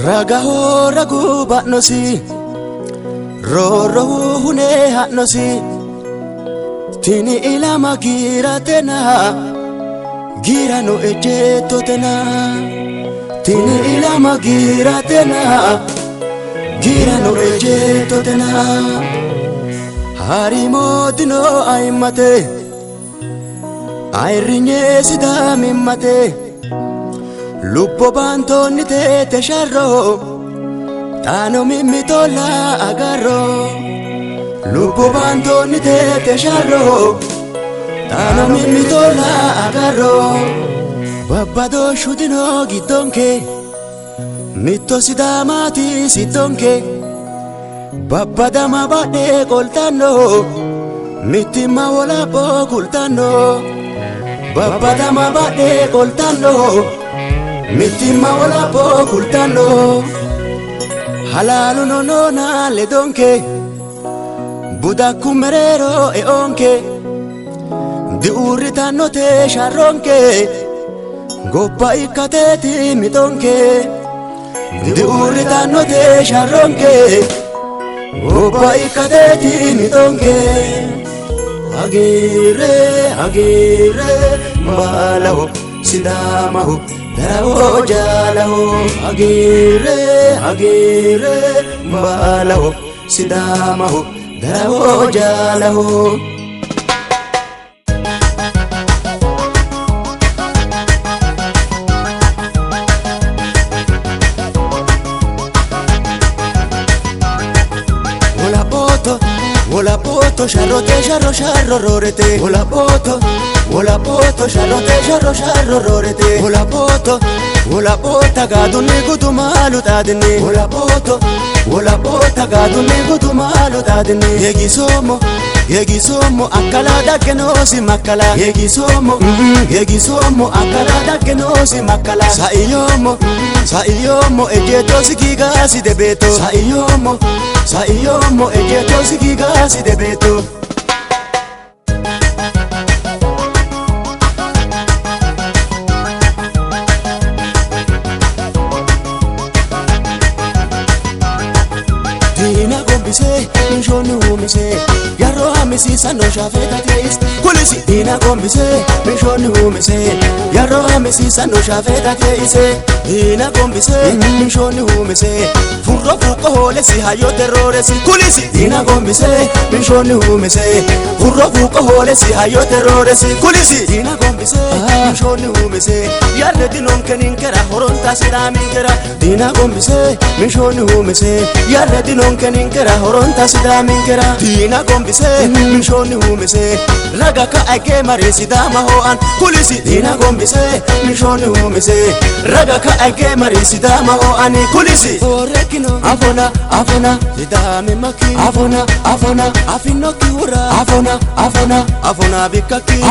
Ragaho ragu batnosi Roro hune hatnosi Tini ilama gira tena Gira no eje totena Tini ilama gira tena Gira no eje totena Harimo dino aimate Airinye sidamimate Lupo bantoni te sharro Tano mimmi tola agarro Lupo bantoni te sharro Tano mimmi tola agarro Babbado shudino giddonke Mitto sidamati siddonke Babbadama badhe qoltanno Mittimma wolaabbo kultanno Babbadama badhe qoltanno Mittimma wolaabbo kultanno Halalu nonona le donke Budakku mereero e onke Diurritanno te sharronke Gobba ikkateeti mitonke Diurritanno te sharronke Gobba ikkateeti mitonke Agire mbalaho sidamaho Darawo jalaho agire mbalaho sidamaho Darawo jalaho Vola poto sharrote sharro rorete Vola poto sharrote sharro rorete Vola pota gadunni gudumalu tadini Vola pota gadunni gudumalu tadini Yegisomo akkala daggenosi makkala Yegisomo akkala daggenosi makkala Saiyomo ejjetosi gigasi debeto Saiyomo ejjetosi gigasi debeto Dina gombise mishoni umise Yarro hamisi sano shafeta teis Kulisi Dina gombise mishoni umise Yarro hamisi sano shafeta teise Dina gombise mishoni umise Furro fuko hole si hayo terroresi Kulisi Dina gombise mishoni umise Furro fuko hole si hayo terroresi Kulisi Dina gombise mishoni umise Yarre dinon keninkera horonta sidaminkera Dina gombise mishoni umise Yarre dinon keninkera horonta sidaminkera Dina gombise mishoni umise Raga ka age mare sidama hoan Kulisi Dina gombise mishoni umise Raga ka age mare sidama hoan Kulisi Orekino afona sidame maki Afona afinoki hura Afona bikaki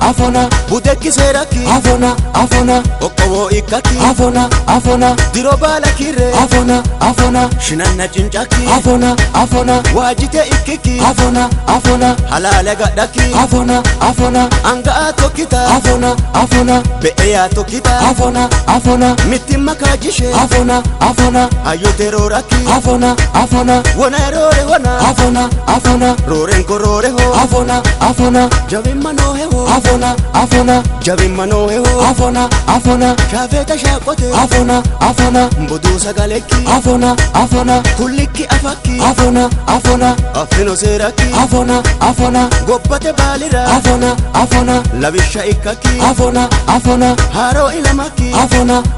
Afona budeki seraki Afona okowo ikaki Afona dirobala kire Afona shinanna cinchaki Afona wajite ikiki Afona halale gadaki Afona anga tokita Afona beya tokita Afona mitimma kajishe Afona ayo teroraki Afona wona erore wona Afona rorenko rore ho Afona jabimma nohe ho Afona jabimma nohe ho Afona shafeta shakote Afona mbudu sagaleki Afona kuliki afaki Afona afino seraki Afona gobbate balira Afona labisha ikaki Afona haro ilamaki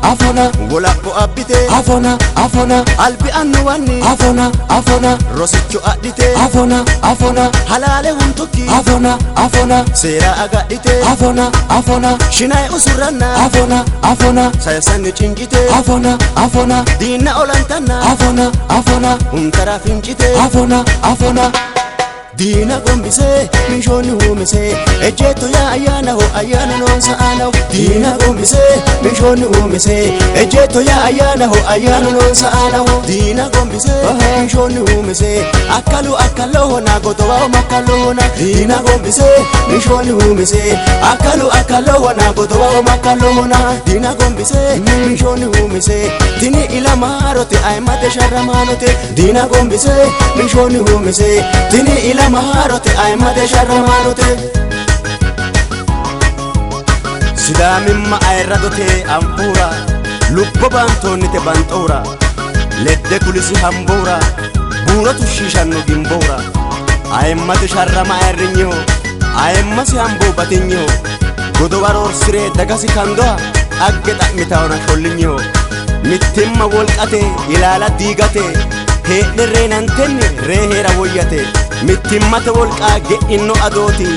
Afona golappo abbite Afona albi annu wanni Afona rosicho adite Afona halale huntuki Afona sera agadite Afona shinai usuranna Afona sayasanni cincite Afona dina olantanna Afona untara fincite Afona Diina gombisee mishoonni uumisee ejjeetto yaa ayyaana ho ayyaana noonsa aanaho. Diina gombisee mishoonni uumisee ejjeetto yaa ayyaana ho ayyaana noonsa aanaho. Diina gombisee mishoonni uumisee akkalu akkaloo hona gotoba makkaloo hona. Diina gombisee mishoonni uumisee akkalu akkaloo hona gotoba makkaloo hona. Diina gombisee mishoonni uumisee tini ilama haarote ayimmate sharramaanote. Diina gombisee mishoonni uumisee tini ilama haarote ayimmate sharramaanote. Sidaamimma ayirradote ambuura lubbo baantoonnite banxoora ledde kulisi hamboora buura tushiishanno gimboora ayimmate sharrama ayirrinyeho ayimmasi hamboo batinyeho godowa roorsiree dagasi kandoha agge xa'mitawona shollinyeho mittimma wolqate ilaala diigate heedhe reenantenni ree heera woyyate mittimmate wolqaa ge'inno adooti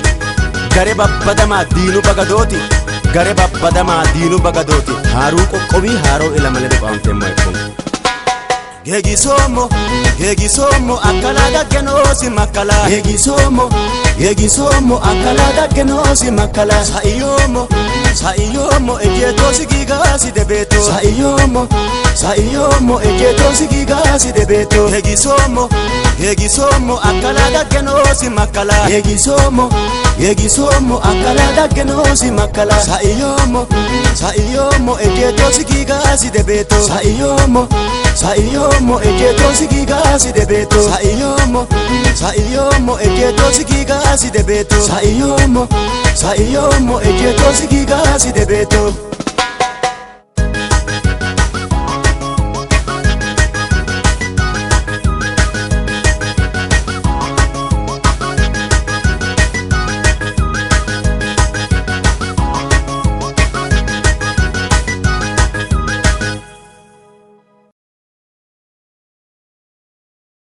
gare babbadamaa diinu bagadooti gare babbadamaa diinu bagadooti haaruu qoqqobii haaroo ilamalede qaamteemmo ekkon Geegisoomo akkala daggenoosi makkala. Geegisoomo akkala daggenoosi makkala. Sa'iyyoomo ejjeetoosi giigaasi debeeto. Sa'iyyoomo ejjeetoosi giigaasi debeeto. Geegisoomo akkala daggenoosi makkala. Geegisoomo akkala daggenoosi makkala. Sa'iyyoomo ejjeetoosi giigaasi debeeto. Sa'iyyoomo ejjeetoosi giigaasi debeeto. Sa'iyyoomo ejjeetoosi giigaasi debeeto. Sa'iyyoomo ejjeetoosi giigaasi debeeto.